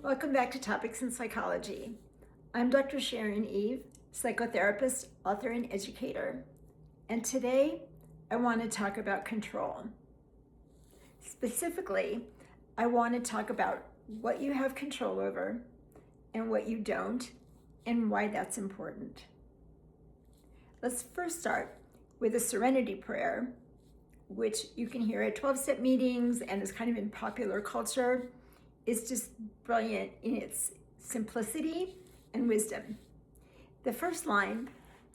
Welcome back to Topics in Psychology. I'm Dr. Sharon Eve, psychotherapist, author, and educator. And today, I want to talk about control. Specifically, I want to talk about what you have control over and what you don't, and why that's important. Let's first start with a serenity prayer, which you can hear at 12-step meetings and is kind of in popular culture. Is just brilliant in its simplicity and wisdom. The first line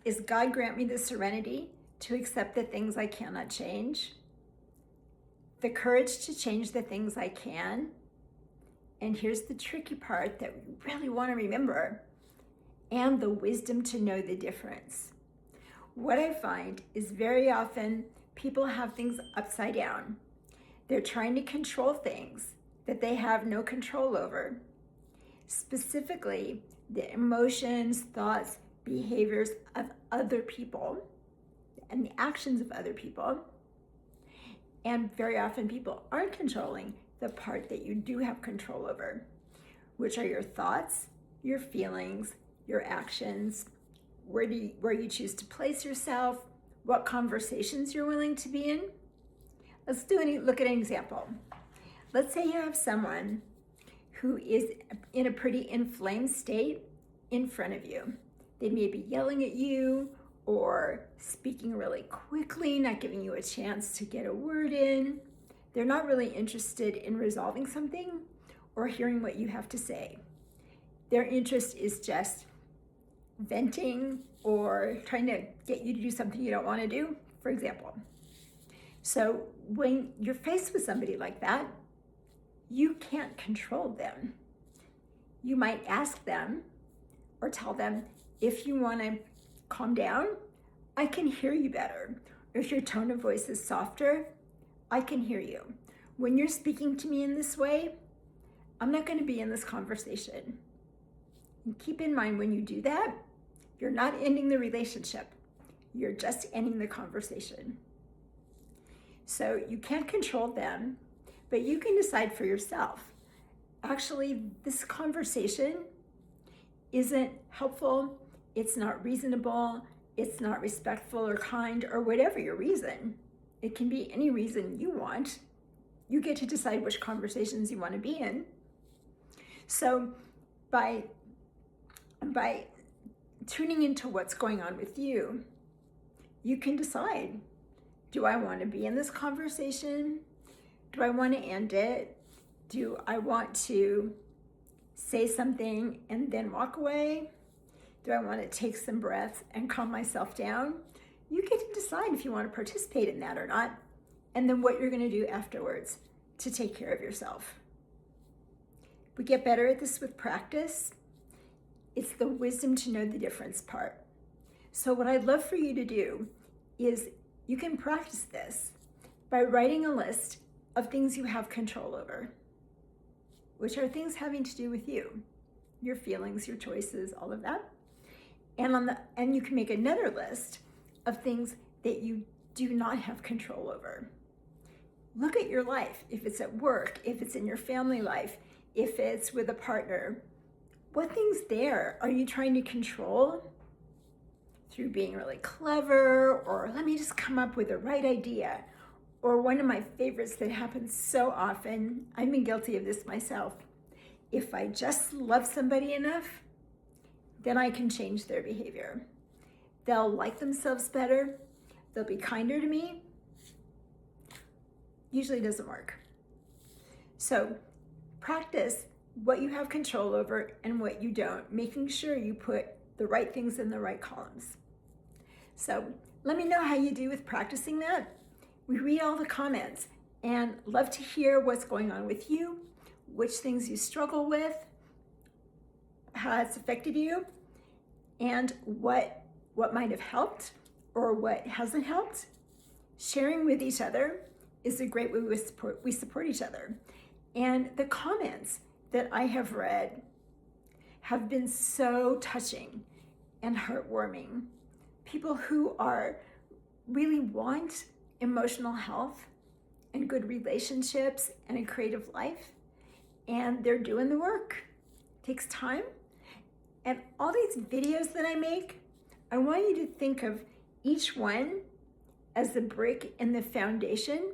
is, God grant me the serenity to accept the things I cannot change, the courage to change the things I can, and here's the tricky part that we really want to remember, and the wisdom to know the difference. What I find is very often people have things upside down. They're trying to control things that they have no control over. Specifically, the emotions, thoughts, behaviors of other people and the actions of other people. And very often people aren't controlling the part that you do have control over, which are your thoughts, your feelings, your actions, where you choose to place yourself, what conversations you're willing to be in. Let's look at an example. Let's say you have someone who is in a pretty inflamed state in front of you. They may be yelling at you or speaking really quickly, not giving you a chance to get a word in. They're not really interested in resolving something or hearing what you have to say. Their interest is just venting or trying to get you to do something you don't want to do, for example. So when you're faced with somebody like that, you can't control them. You might ask them or tell them, if you want to calm down, I can hear you better. Or if your tone of voice is softer, I can hear you. When you're speaking to me in this way, I'm not going to be in this conversation. And keep in mind, when you do that, you're not ending the relationship. You're just ending the conversation. So you can't control them, but you can decide for yourself. Actually, this conversation isn't helpful, it's not reasonable, it's not respectful or kind, or whatever your reason. It can be any reason you want. You get to decide which conversations you want to be in. So by tuning into what's going on with you, you can decide, do I want to be in this conversation? Do I want to end it? Do I want to say something and then walk away? Do I want to take some breaths and calm myself down? You get to decide if you want to participate in that or not, and then what you're going to do afterwards to take care of yourself. We get better at this with practice. It's the wisdom to know the difference part. So what I'd love for you to do is you can practice this by writing a list of things you have control over, which are things having to do with you, your feelings, your choices, all of that. And you can make another list of things that you do not have control over. Look at your life. If it's at work, if it's in your family life, if it's with a partner, what things there are you trying to control through being really clever, or let me just come up with the right idea? Or one of my favorites that happens so often, I've been guilty of this myself. If I just love somebody enough, then I can change their behavior. They'll like themselves better. They'll be kinder to me. Usually doesn't work. So practice what you have control over and what you don't, making sure you put the right things in the right columns. So let me know how you do with practicing that. We read all the comments and love to hear what's going on with you, which things you struggle with, how it's affected you, and what might have helped or what hasn't helped. Sharing with each other is a great way we support each other. And the comments that I have read have been so touching and heartwarming. People who really want emotional health and good relationships and a creative life, and they're doing the work. takes time. And all these videos that I make, I want you to think of each one as the brick in the foundation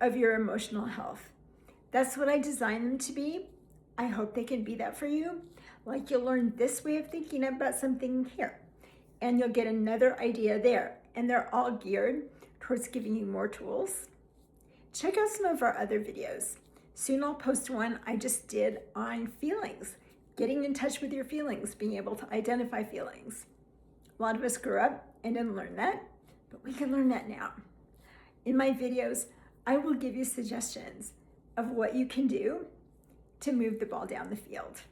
of your emotional health. That's what I designed them to be. I hope they can be that for you. Like, you'll learn this way of thinking about something here, and you'll get another idea there. And they're all geared towards giving you more tools. Check out some of our other videos. Soon I'll post one I just did on feelings, getting in touch with your feelings, being able to identify feelings. A lot of us grew up and didn't learn that, but we can learn that now. In my videos, I will give you suggestions of what you can do to move the ball down the field.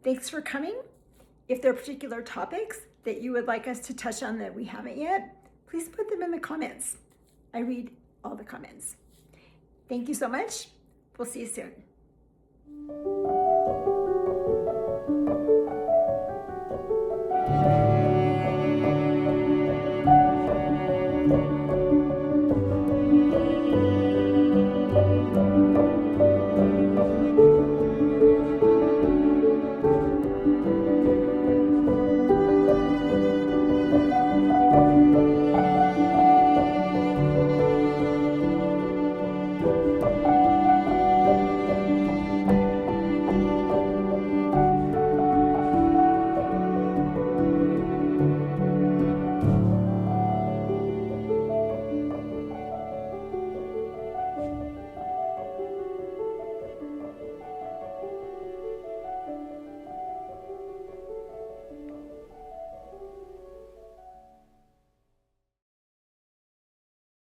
Thanks for coming. If there are particular topics that you would like us to touch on that we haven't yet, please put them in the comments. I read all the comments. Thank you so much. We'll see you soon.